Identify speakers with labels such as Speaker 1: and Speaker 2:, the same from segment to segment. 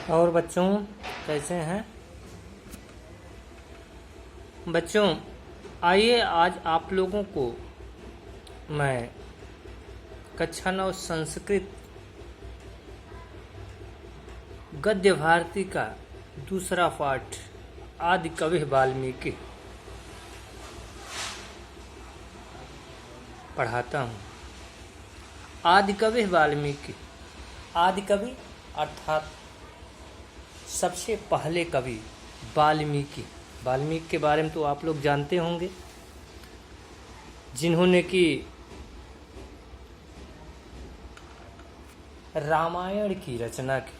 Speaker 1: और बच्चों कैसे हैं बच्चों? आइए आज आप लोगों को मैं कक्षा 9 संस्कृत गद्य भारती का दूसरा पाठ आदि कवि वाल्मीकि पढ़ाता हूँ। आदि कवि वाल्मीकि, आदि कवि अर्थात सबसे पहले कवि वाल्मीकि। वाल्मीकि के बारे में तो आप लोग जानते होंगे, जिन्होंने कि रामायण की रचना की।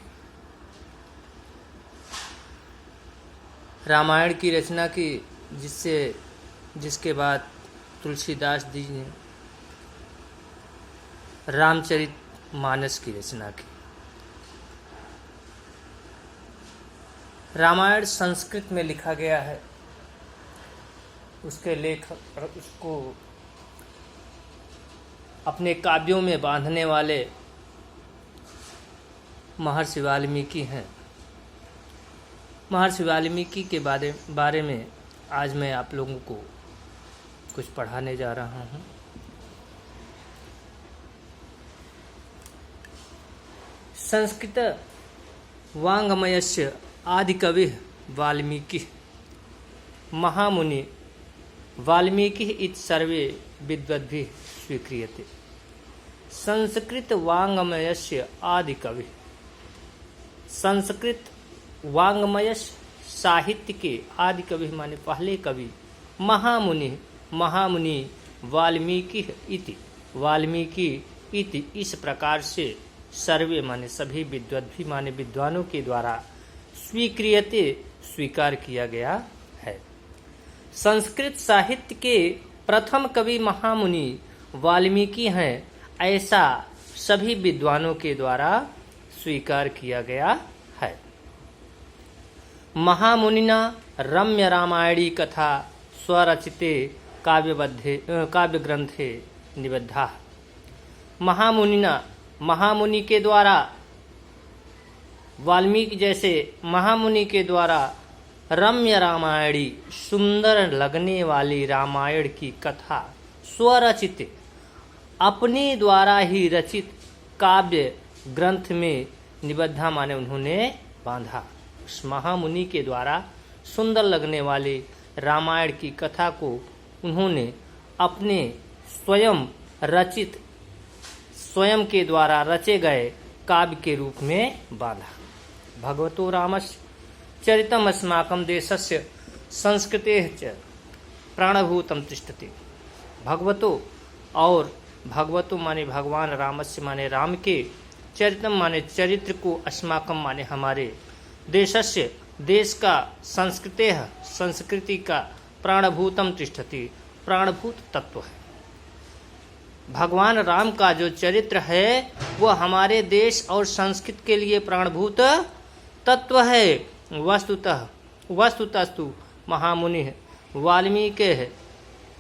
Speaker 1: रामायण की रचना की जिसके बाद तुलसीदास जी ने रामचरितमानस की रचना की। रामायण संस्कृत में लिखा गया है। उसके लेखक और उसको अपने काव्यों में बांधने वाले महर्षि वाल्मीकि हैं। महर्षि वाल्मीकि के बारे में आज मैं आप लोगों को कुछ पढ़ाने जा रहा हूँ। संस्कृत वाङ्मयस्य आदिकवि वाल्मीकि महामुनि वाल्मीकि इति सर्वे विद्वद्भिः स्वीक्रियते। संस्कृत वाङ्मयस्य आदिकवि, संस्कृत वाङ्मय साहित्य के आदि कवि माने पहले कवि महामुनि वाल्मीकि इति इस प्रकार से सर्वे माने सभी विद्वद्भी माने विद्वानों के द्वारा स्वीक्रियते स्वीकार किया गया है। संस्कृत साहित्य के प्रथम कवि महामुनि वाल्मीकि हैं, ऐसा सभी विद्वानों के द्वारा स्वीकार किया गया है। महामुनिना रम्य रामायणी कथा स्वरचिते काव्यग्रंथे निबद्धा। महामुनि के द्वारा, वाल्मीकि जैसे महामुनि के द्वारा रम्य रामायणी सुंदर लगने वाली रामायण की कथा स्वरचित अपने द्वारा ही रचित काव्य ग्रंथ में निबद्धा माने उन्होंने बांधा। उस महामुनि के द्वारा सुंदर लगने वाली रामायण की कथा को उन्होंने अपने स्वयं के द्वारा रचे गए काव्य के रूप में बांधा। भगवतो रामस्य चरितम् अस्माकं देशस्य संस्कृतेः च प्राणभूतं तिष्ठति। भगवतो माने भगवान, रामस्य माने राम के, चरितम माने चरित्र को, अस्माकं माने हमारे, देशस्य देश का, संस्कृतेः संस्कृति का, प्राणभूतम तिष्ठति प्राणभूत तत्व है। भगवान राम का जो चरित्र है वह हमारे देश और संस्कृति के लिए प्राणभूत तत्व है। वस्तुतस्तु महामुनि वाल्मीकि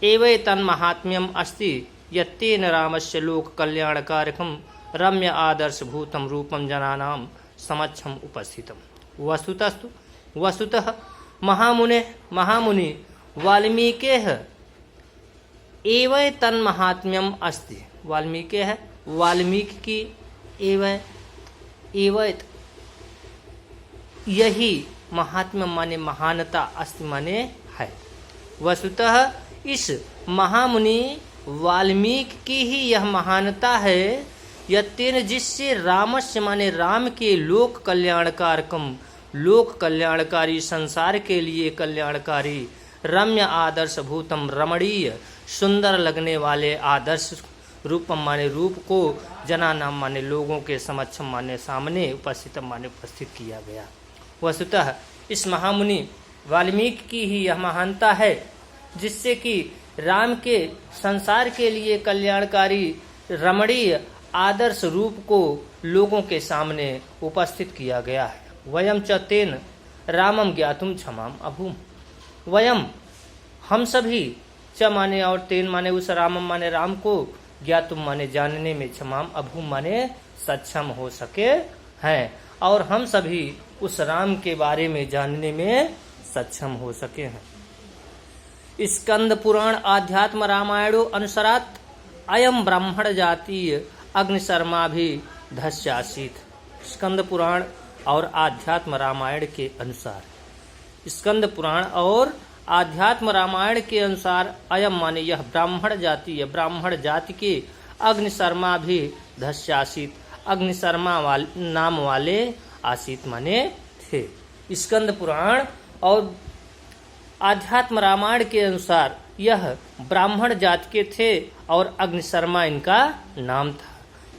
Speaker 1: एवं तन्माहात्म्यम अस्ति यत्तेन रामस्य लोक कल्याणकारकम रम्य आदर्शभूतम रूपम जनानां समक्षम उपस्थितम। वस्तुतः महामुनि वाल्मीकि एवं तन्माहात्म्यम अस्ति। वाल्मीकि है, वाल्मीकि की एवं यही महात्म्य माने महानता, अस्ति माने है। वस्तुतः इस महामुनि वाल्मीकि की ही यह महानता है, यत्तेन जिससे रामस्य माने राम के लोक कल्याणकारकम लोक कल्याणकारी, संसार के लिए कल्याणकारी, रम्य आदर्श भूतम रमणीय सुंदर लगने वाले, आदर्श रूपम माने रूप को, जनानाम माने लोगों के समक्षम माने सामने, उपस्थितम माने उपस्थित किया गया। वस्तुतः इस महामुनि वाल्मीकि की ही यह महानता है जिससे कि राम के संसार के लिए कल्याणकारी रमणीय आदर्श रूप को लोगों के सामने उपस्थित किया गया है। वयम च तेन रामम ज्ञातुम क्षमाम अभूम। वयम हम सभी, च माने और तेन माने उस रामम माने राम को, ज्ञातुम माने जानने में, क्षमाम अभूम माने सक्षम हो सके हैं। और हम सभी उस राम के बारे में जानने में सक्षम हो सके हैं। स्कंद पुराण आध्यात्म रामायणो अनुसारात अयम ब्राह्मण जातीय अग्निशर्मा भी धस्यासीत। स्कंद पुराण और आध्यात्म रामायण के अनुसार, स्कंद पुराण और आध्यात्म रामायण के अनुसार अयम माने यह ब्राह्मण जाति के अग्निशर्मा भी धस्यासीत, अग्निशर्मा नाम वाले आसीत माने थे। स्कंद पुराण और आध्यात्म रामायण के अनुसार यह ब्राह्मण जाति के थे और अग्निशर्मा इनका नाम था।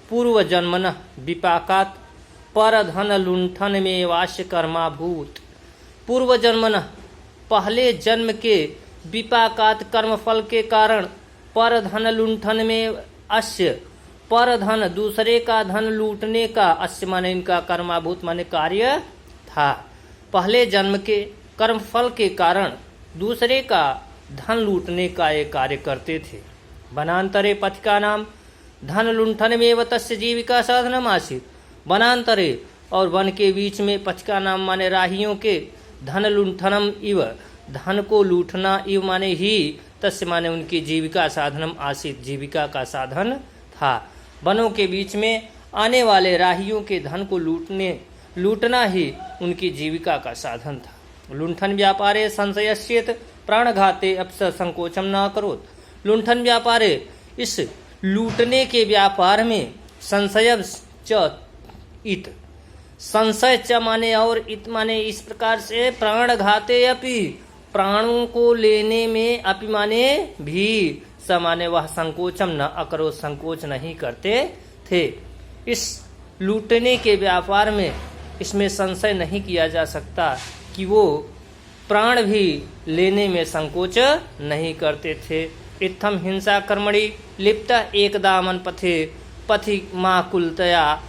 Speaker 1: पूर्व जन्मन विपाकात पर धन लुंठन में वास्य कर्माभूत। पूर्व जन्मन पहले जन्म के विपाकात कर्मफल के कारण पर धन लुंठन में अस्य, पर धन दूसरे का धन लूटने का, अस्य माने इनका कर्माभूत माने कार्य था। पहले जन्म के कर्मफल के कारण दूसरे का धन लूटने का ये कार्य करते थे। वनांतरे पथिका नाम धन लुंठन में तस्य जीविका साधनम आसीत। वनांतरे और वन के बीच में पथिका नाम माने राहियों के धन लुंठनम इव, धन को लूटना इव माने ही, तस्य माने उनकी जीविका साधनम आसीत, जीविका का साधन था। वनों के बीच में आने वाले राहियों के धन को लूटना ही उनकी जीविका का साधन था। लुंठन व्यापारे संशयस्येत प्राणघाते अप्सर संकोचम न करोत। लुंठन व्यापारे, इस लूटने के व्यापार में संशय च इत, संशय च माने और इत माने इस प्रकार से प्राणघाते अपि, प्राणों को लेने में, अपि माने भी, स माने वह संकोचम न अकरो, संकोच नहीं करते थे। इस लूटने के व्यापार में इसमें संशय नहीं किया जा सकता कि वो प्राण भी लेने में संकोच नहीं करते थे। इत्थम हिंसा कर्मणि लिप्त एकदामन पथे पथि माकुलतया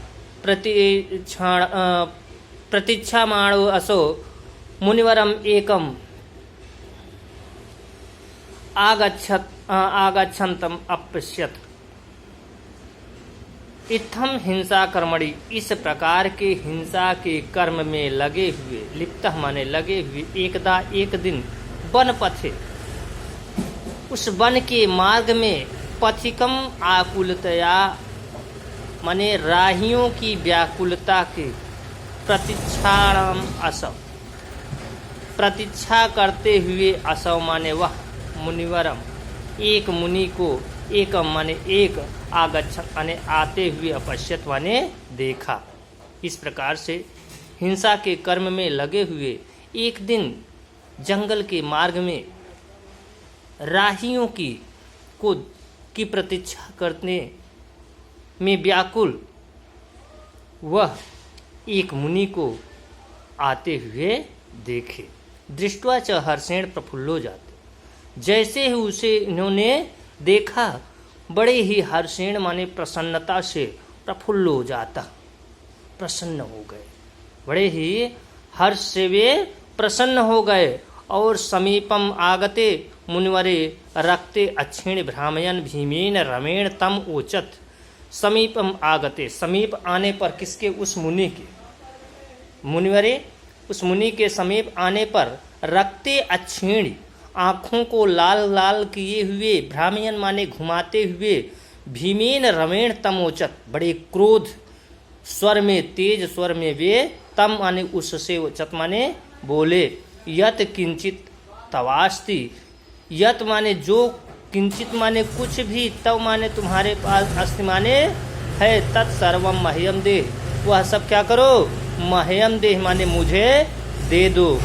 Speaker 1: प्रतीक्षामाणो असो मुनिवरम एकम आगच्छन्तम अपश्यत। इत्थम हिंसा कर्मणि, इस प्रकार के हिंसा के कर्म में लगे हुए, लिप्त माने लगे हुए, एकदा एक दिन वन पथे, उस वन के मार्ग में, पथिकम आकुलतया माने राहियों की व्याकुलता के, प्रतीक्षाणाम असव, प्रतीक्षा करते हुए, असव माने वह, मुनिवरम एक मुनि को, एकम माने एक, आगच्छत माने आते हुए, अपश्यत माने देखा। इस प्रकार से हिंसा के कर्म में लगे हुए एक दिन जंगल के मार्ग में राहियों की प्रतीक्षा करने में व्याकुल वह एक मुनि को आते हुए देखे। दृष्टवा च हर्षेण प्रफुल्लो जाते, जैसे ही उसे इन्होंने देखा बड़े ही हर्षेण माने प्रसन्नता से, प्रफुल्ल हो जाता, प्रसन्न हो गए, बड़े ही हर्ष से वे प्रसन्न हो गए। और समीपम आगते मुनिवरे रक्ते अक्षिण भ्रामयन भीमेन रमेण तम ओचत। समीपम आगते, समीप आने पर किसके, उस मुनि के, मुनिवरे उस मुनि के समीप आने पर, रक्ते अक्षिण आँखों को लाल लाल किए हुए, भ्रामयन माने घुमाते हुए, भीमेन रमेण तमोचत, बड़े क्रोध स्वर में, तेज स्वर में वे, तम माने उससे, उचत माने बोले, यत किंचित तवास्ति, यत माने जो, किंचित माने कुछ भी, तव माने तुम्हारे पास, अस्ति माने है, तत्सर्वम मह्यम दे, वह सब क्या करो, मह्यम दे माने मुझे दे दो।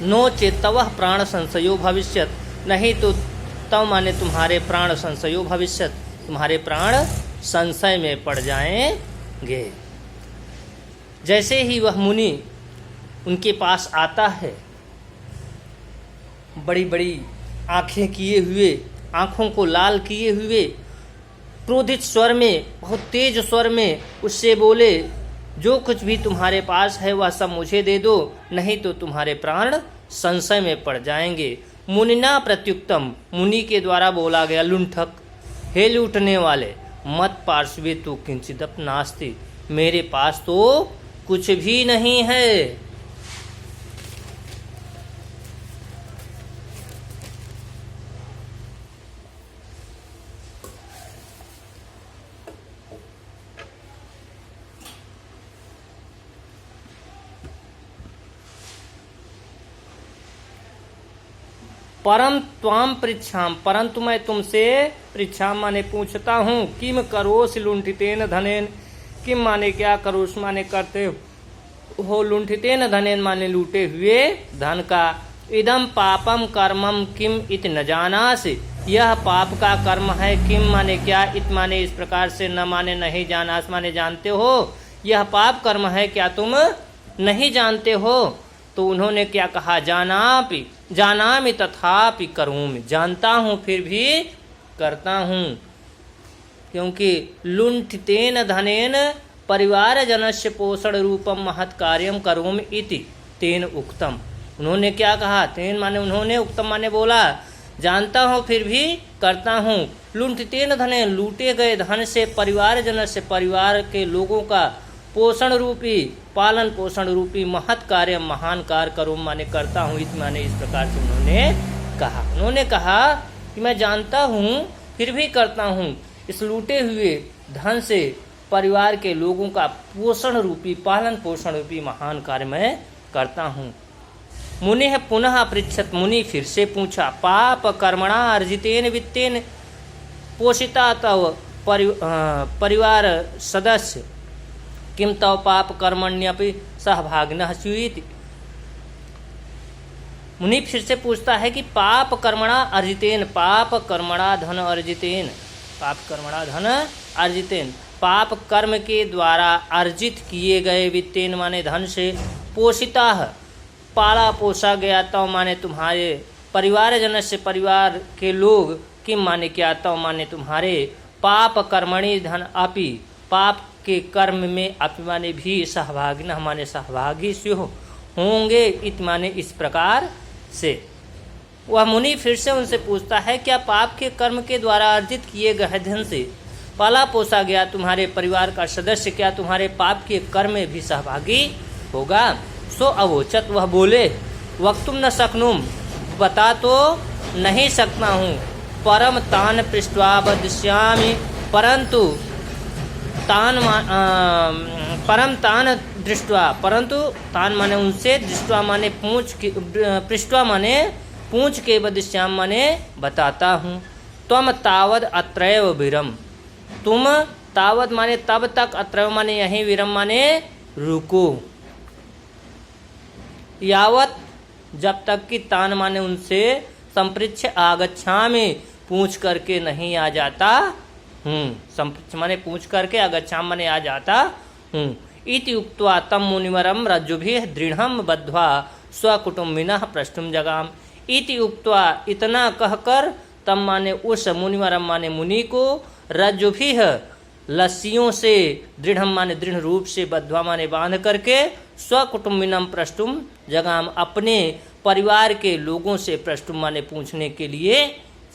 Speaker 1: नो चेतव प्राण संशयो भविष्यत, नहीं तो तव माने तुम्हारे प्राण संशयो भविष्यत, तुम्हारे प्राण संशय में पड़ जाएंगे। जैसे ही वह मुनि उनके पास आता है, बड़ी बड़ी आंखें किए हुए, आंखों को लाल किए हुए, क्रोधित स्वर में, बहुत तेज स्वर में उससे बोले, जो कुछ भी तुम्हारे पास है वह सब मुझे दे दो, नहीं तो तुम्हारे प्राण संशय में पड़ जाएंगे। मुनिना प्रत्युक्तम, मुनि के द्वारा बोला गया, लुंठक, हे लूटने वाले, मत पार्श्वे तो किंचिदप नास्ति, मेरे पास तो कुछ भी नहीं है। परम त्वाम पृच्छाम, परंतु मैं तुमसे पृच्छाम माने पूछता हूँ, किम करोस लुंठितेन धनेन, किम माने क्या, करोस माने करते हो, लुंठितेन धनेन माने लूटे हुए धन का, इदम पापम कर्मम किम इत न जानास, यह पाप का कर्म है, किम माने क्या, इत माने इस प्रकार से, न माने नहीं, जानास माने जानते हो, यह पाप कर्म है क्या तुम नहीं जानते हो। तो उन्होंने क्या कहा, जानामि तथापि करूँमि, जानता हूँ फिर भी करता हूँ, क्योंकि लुंठितेन धनेन परिवार जनस्य पोषण रूपम महत् कार्यम करोमि इति तेन उक्तम। उन्होंने क्या कहा, तेन माने उन्होंने, उक्तम माने बोला, जानता हूँ फिर भी करता हूँ। लुंठितेन धनेन, लूटे गए धन से, परिवार जनस्य, परिवार के लोगों का, पोषण रूपी, पालन पोषण रूपी महत् कार्य, महान कार्य करो माने करता हूँ, इत माने इस प्रकार से उन्होंने कहा कि मैं जानता हूँ फिर भी करता हूँ, इस लूटे हुए धन से परिवार के लोगों का पोषण रूपी, पालन पोषण रूपी महान कार्य मैं करता हूँ। मुनि है पुनः पृच्छत, मुनि फिर से पूछा, पाप कर्मणा अर्जितेन वित्तेन पोषिता तव परिवार सदस्य, किम तव पाप कर्मण्यपि सहभागिनः स्युरिति। मुनि फिर से पूछता है कि पाप कर्मणा अर्जितेन, पाप कर्मणा धन अर्जितेन, पाप कर्मणा धन अर्जितेन, पाप कर्म के द्वारा अर्जित किए गए, वित्तेन माने धन से, पोषिता पाला पोसा गया, तव माने तुम्हारे, परिवार जन से परिवार के लोग, किम माने क्या, तव माने तुम्हारे, पाप कर्मणि धन अपि, पाप के कर्म में अपि माने भी, सहभागी न माने सहभागी से होंगे, इत माने इस प्रकार से। वह मुनि फिर से उनसे पूछता है, क्या पाप के कर्म के द्वारा अर्जित किए गए धन से पाला पोसा गया तुम्हारे परिवार का सदस्य, क्या तुम्हारे पाप के कर्म में भी सहभागी होगा। सो अवोचत, वह बोले, वक्तुम न सकनुम, बता तो नहीं सकता हूँ, परम तान पृष्ठवा वदिष्यामि, परंतु परम तान दृष्टवा, परंतु तान माने उनसे, दृष्टवा माने पूछ के, पृष्ठवा माने पूछ के, वदिष्याम माने बताता हूँ। त्वम तावद अत्रैव विरम, तुम तावद माने तब तक, अत्रैव माने यहीं, विरम माने रुको, यावत जब तक कि, तान माने उनसे, संपृच्छ आगच्छामि पूछ करके नहीं आ जाता हूँ, संपृच्छ माने पूछ करके, आगच्छामि माने आ जाता हूँ। इति उक्त्वा तम मुनिवरम रज्जुभिः दृढ़ं बद्ध्वा स्वकुटुम्बिनः प्रष्टुम जगाम। इति उक्त्वा, इतना कहकर, तम माने उस, मुनिवरम माने मुनि को, रज्जुभिः लस्सियों से, दृढ़ माने दृढ़ रूप से, बद्ध्वा माने बांध करके, स्वकुटुम्बिनम प्रष्टुम जगाम, अपने परिवार के लोगों से प्रष्टुम माने पूछने के लिए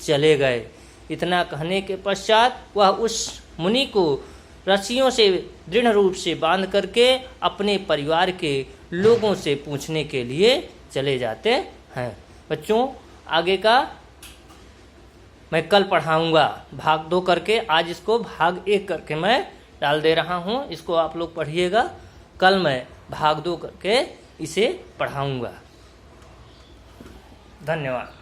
Speaker 1: चले गए। इतना कहने के पश्चात वह उस मुनि को रस्सियों से दृढ़ रूप से बांध करके अपने परिवार के लोगों से पूछने के लिए चले जाते हैं। बच्चों, आगे का मैं कल पढ़ाऊंगा भाग 2 करके, आज इसको भाग 1 करके मैं डाल दे रहा हूँ, इसको आप लोग पढ़िएगा, कल मैं भाग 2 करके इसे पढ़ाऊंगा। धन्यवाद।